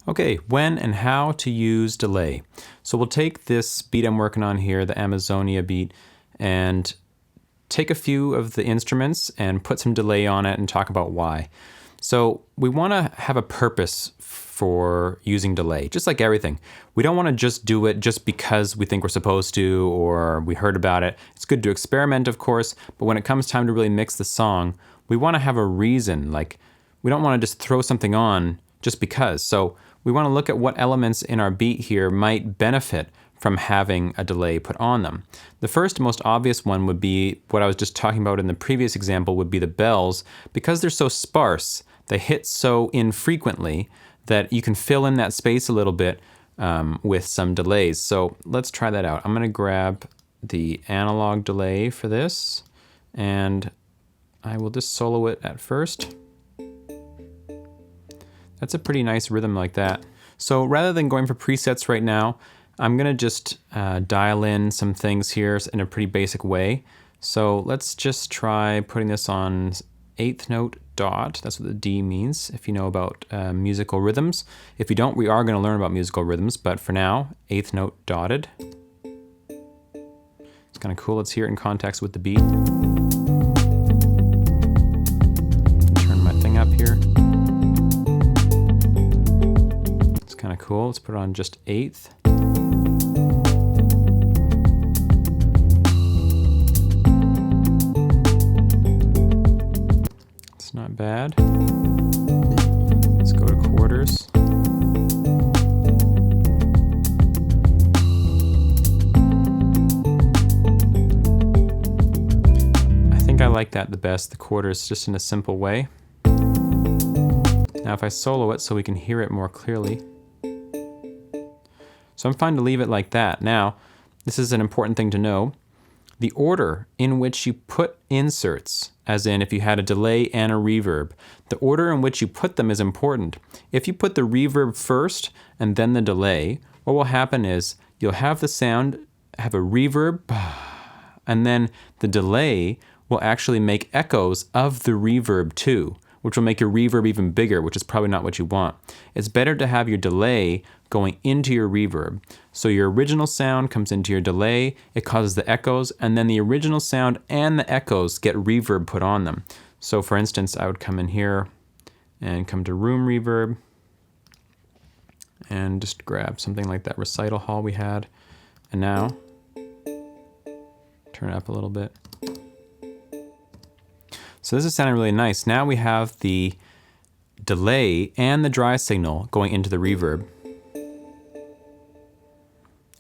Okay, when and how to use delay. So we'll take this beat I'm working on here, the Amazonia beat, and take a few of the instruments and put some delay on it and talk about why. So we want to have a purpose for using delay, just like everything. We don't want to just do it just because we think we're supposed to or we heard about it. It's good to experiment, of course, but when it comes time to really mix the song, we want to have a reason. Like, we don't want to just throw something on just because. So we want to look at what elements in our beat here might benefit from having a delay put on them. The first most obvious one would be what I was just talking about in the previous example, would be the bells. Because they're so sparse, they hit so infrequently that you can fill in that space a little bit with some delays. So let's try that out. I'm going to grab the analog delay for this, and I will just solo it at first. That's a pretty nice rhythm like that. So rather than going for presets right now, I'm gonna just dial in some things here in a pretty basic way. So let's just try putting this on 8th note dot. That's what the D means, if you know about musical rhythms. If you don't, we are gonna learn about musical rhythms, but for now, 8th note dotted. It's kind of cool. Let's hear it in context with the beat. Turn my thing up here. Kind of cool. Let's put it on just 8th. It's not bad. Let's go to quarters. I think I like that the best, the quarters, just in a simple way. Now if I solo it so we can hear it more clearly. So I'm fine to leave it like that. Now, this is an important thing to know. The order in which you put inserts, as in if you had a delay and a reverb, the order in which you put them is important. If you put the reverb first and then the delay, what will happen is you'll have the sound have a reverb, and then the delay will actually make echoes of the reverb too, which will make your reverb even bigger, which is probably not what you want. It's better to have your delay going into your reverb. So your original sound comes into your delay, it causes the echoes, and then the original sound and the echoes get reverb put on them. So for instance, I would come in here and come to room reverb and just grab something like that recital hall we had. And now, turn it up a little bit. So this is sounding really nice. Now we have the delay and the dry signal going into the reverb,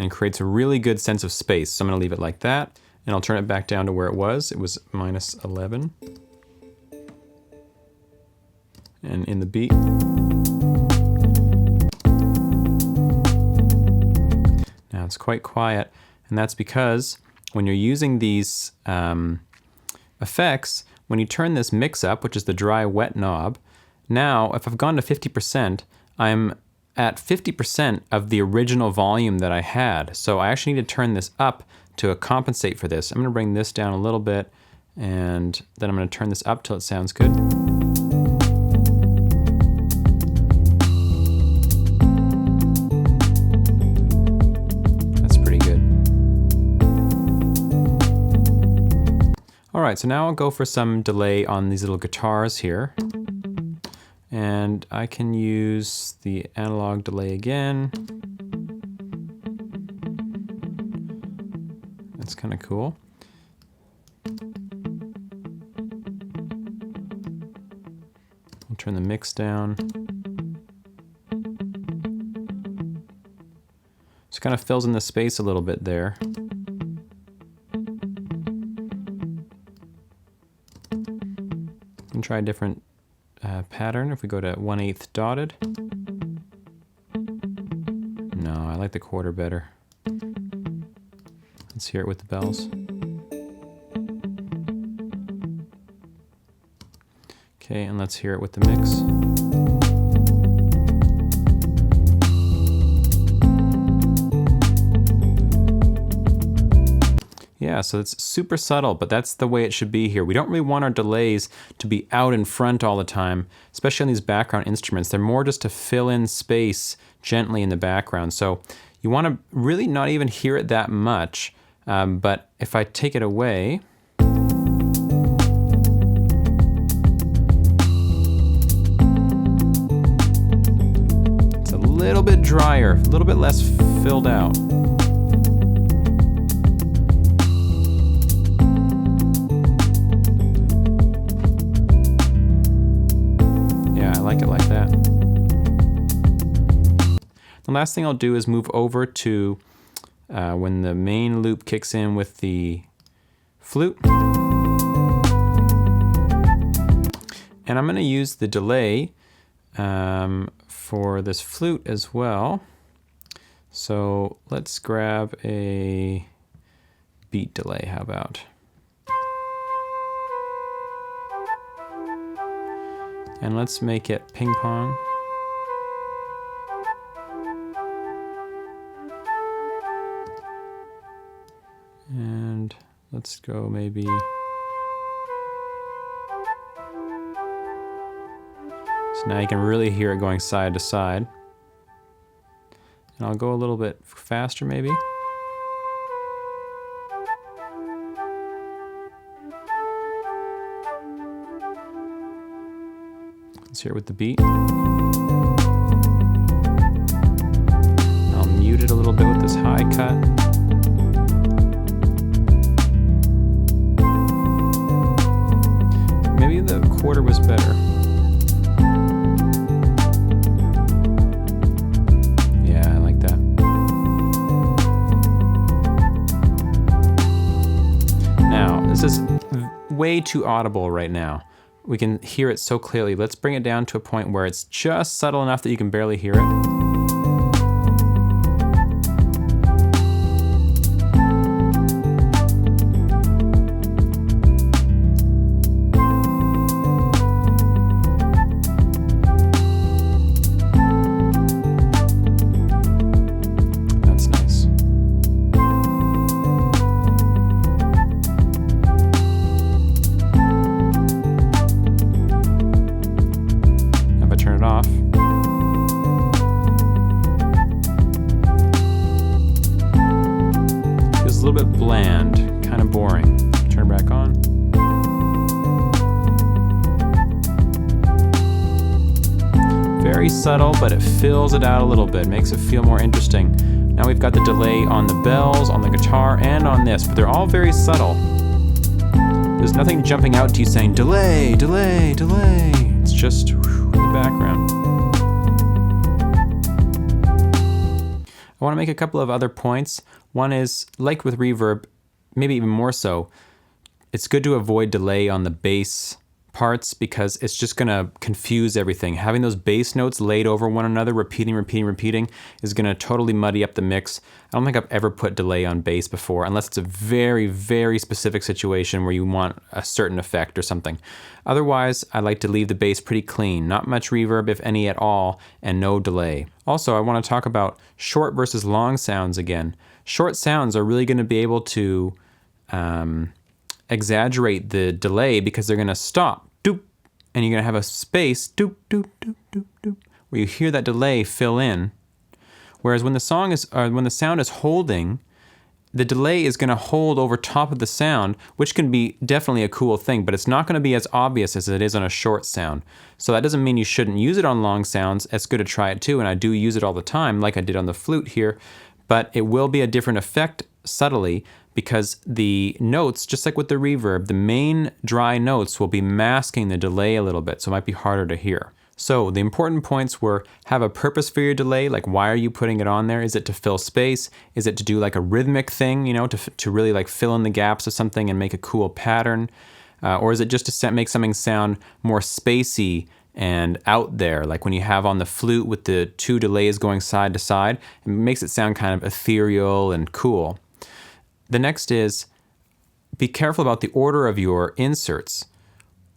and creates a really good sense of space. So I'm gonna leave it like that, and I'll turn it back down to where it was. It was -11. And in the beat. Now it's quite quiet, and that's because when you're using these effects, when you turn this mix up, which is the dry wet knob, now if I've gone to 50%, I'm at 50% of the original volume that I had. So I actually need to turn this up to compensate for this. I'm gonna bring this down a little bit, and then I'm gonna turn this up till it sounds good. That's pretty good. All right, so now I'll go for some delay on these little guitars here. And I can use the analog delay again. That's kind of cool. I'll turn the mix down. So it kind of fills in the space a little bit there. And try a different pattern. If we go to 1/8 dotted. No, I like the quarter better. Let's hear it with the bells. Okay, and let's hear it with the mix. Yeah, Yeah, so it's super subtle, but that's the way it should be here. We don't really want our delays to be out in front all the time, especially on these background instruments. They're more just to fill in space gently in the background. So you want to really not even hear it that much, but if I take it away, it's a little bit drier, a little bit less filled out. I like it like that. The last thing I'll do is move over to when the main loop kicks in with the flute. And I'm going to use the delay for this flute as well. So let's grab a beat delay, how about? And let's make it ping pong. And let's go maybe. So now you can really hear it going side to side. And I'll go a little bit faster maybe. Let's hear it with the beat. I'll mute it a little bit with this high cut. Maybe the quarter was better. Yeah, I like that. Now, this is way too audible right now. We can hear it so clearly. Let's bring it down to a point where it's just subtle enough that you can barely hear it. A little bit bland, kind of boring. Turn it back on. Very subtle, but it fills it out a little bit, makes it feel more interesting. Now we've got the delay on the bells, on the guitar, and on this, but they're all very subtle. There's nothing jumping out to you saying, delay, delay, delay. It's just in the background. I want to make a couple of other points. One is, like with reverb, maybe even more so, it's good to avoid delay on the bass parts because it's just going to confuse everything. Having those bass notes laid over one another, repeating, is going to totally muddy up the mix. I don't think I've ever put delay on bass before, unless it's a very, very specific situation where you want a certain effect or something. Otherwise, I like to leave the bass pretty clean, not much reverb, if any at all, and no delay. Also, I want to talk about short versus long sounds again. Short sounds are really going to be able to exaggerate the delay because they're going to stop, doop, and you're going to have a space, doop, doop, doop, doop, doop, where you hear that delay fill in. Whereas when the sound is holding, the delay is going to hold over top of the sound, which can be definitely a cool thing, but it's not going to be as obvious as it is on a short sound. So that doesn't mean you shouldn't use it on long sounds. It's good to try it too, and I do use it all the time, like I did on the flute here, but it will be a different effect subtly because the notes, just like with the reverb, the main dry notes will be masking the delay a little bit, so it might be harder to hear. So the important points were, have a purpose for your delay, like why are you putting it on there? Is it to fill space? Is it to do like a rhythmic thing, you know, to really like fill in the gaps of something and make a cool pattern? Or is it just to make something sound more spacey and out there, like when you have on the flute with the two delays going side to side, it makes it sound kind of ethereal and cool. The next is, be careful about the order of your inserts.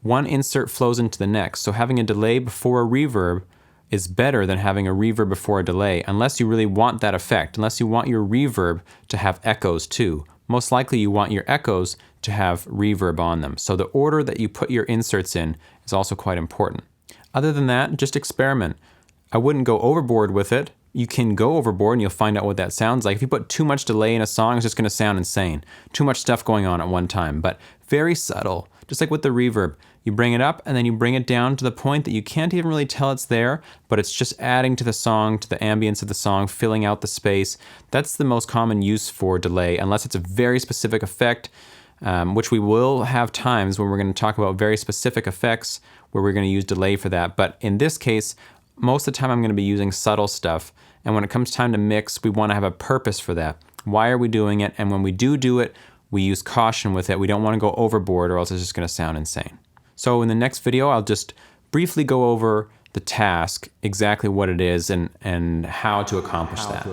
One insert flows into the next, so having a delay before a reverb is better than having a reverb before a delay, unless you really want that effect, unless you want your reverb to have echoes too. most likely you want your echoes to have reverb on them. So the order that you put your inserts in is also quite important. Other than that, just experiment. I wouldn't go overboard with it. You can go overboard and you'll find out what that sounds like. If you put too much delay in a song, it's just going to sound insane. Too much stuff going on at one time, but very subtle. Just like with the reverb. You bring it up and then you bring it down to the point that you can't even really tell it's there, but it's just adding to the song, to the ambience of the song, filling out the space. That's the most common use for delay, unless it's a very specific effect, which we will have times when we're going to talk about very specific effects where we're going to use delay for that. But in this case, most of the time I'm going to be using subtle stuff. And when it comes time to mix, we want to have a purpose for that. Why are we doing it? And when we do it, we use caution with it. We don't want to go overboard or else it's just going to sound insane. So in the next video, I'll just briefly go over the task, exactly what it is and how to accomplish that.